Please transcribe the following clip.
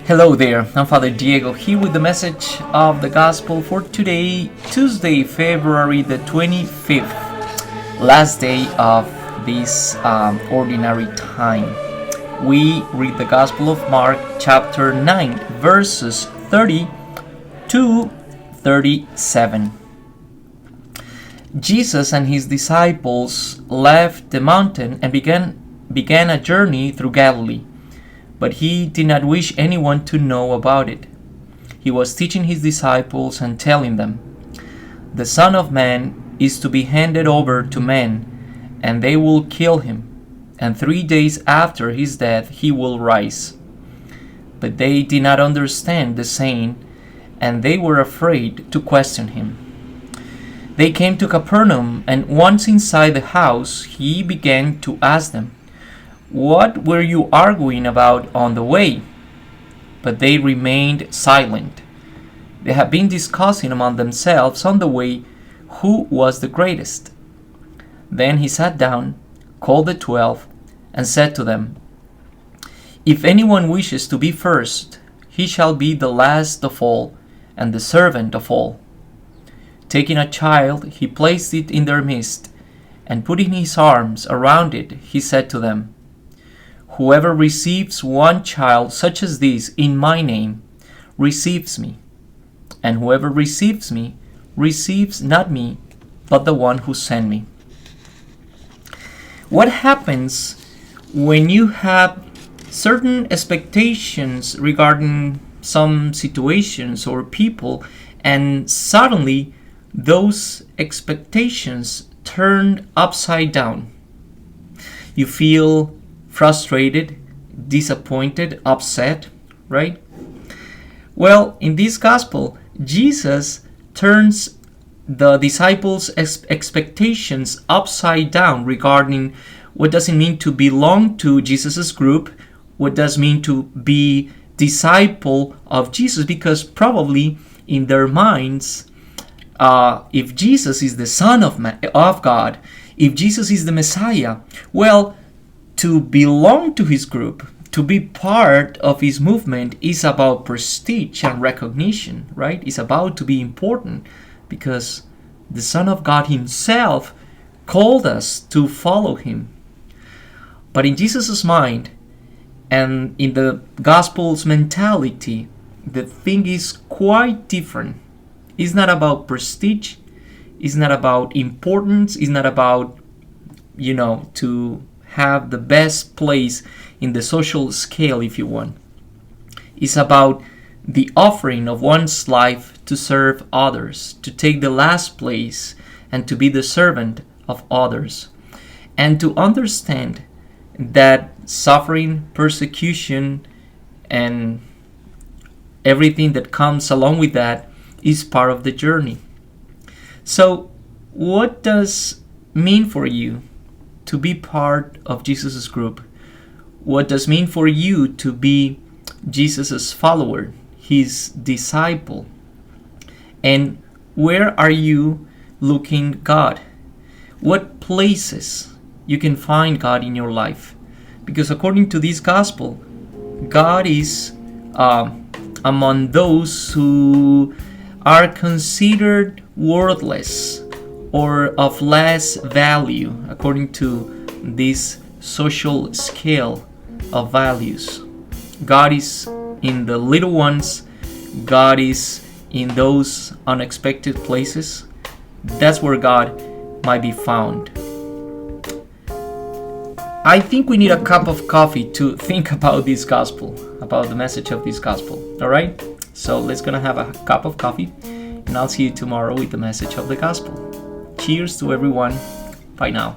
Hello there, I'm Father Diego here with the message of the Gospel for today, Tuesday, February the 25th, last day of this ordinary time. We read the Gospel of Mark, chapter 9, verses 30 to 37. Jesus and his disciples left the mountain and began a journey through Galilee. But he did not wish anyone to know about it. He was teaching his disciples and telling them, "The Son of Man is to be handed over to men, and they will kill him, and 3 days after his death he will rise." But they did not understand the saying, and they were afraid to question him. They came to Capernaum, and once inside the house, he began to ask them, "What were you arguing about on the way?" But they remained silent. They had been discussing among themselves on the way who was the greatest. Then he sat down, called the 12, and said to them, "If anyone wishes to be first, he shall be the last of all and the servant of all." Taking a child, he placed it in their midst, and putting his arms around it, he said to them, "Whoever receives one child such as this in my name receives me, and whoever receives me receives not me, but the one who sent me." What happens when you have certain expectations regarding some situations or people, and suddenly those expectations turn upside down? You feel frustrated, disappointed, upset, right? Well, in this gospel, Jesus turns the disciples' expectations upside down regarding what does it mean to belong to Jesus' group, what does it mean to be disciple of Jesus, because probably in their minds, if Jesus is the Son of God, if Jesus is the Messiah, well, to belong to his group, to be part of his movement, is about prestige and recognition, right? It's about to be important because the Son of God himself called us to follow him. But in Jesus' mind and in the Gospel's mentality, the thing is quite different. It's not about prestige, it's not about importance, it's not about, to have the best place in the social scale, if you want. It's about the offering of one's life to serve others, to take the last place and to be the servant of others, and to understand that suffering, persecution, and everything that comes along with that is part of the journey. So, what does it mean for you to be part of Jesus' group? What does it mean for you to be Jesus' follower, his disciple? And where are you looking God? What places you can find God in your life? Because according to this gospel, God is among those who are considered worthless or of less value according to this social scale of values. God is in the little ones. God is in those unexpected places. That's where God might be found. I think we need a cup of coffee to think about this gospel, about the message of this gospel. All right? So let's gonna have a cup of coffee, and I'll see you tomorrow with the message of the gospel. Cheers to everyone. Bye now.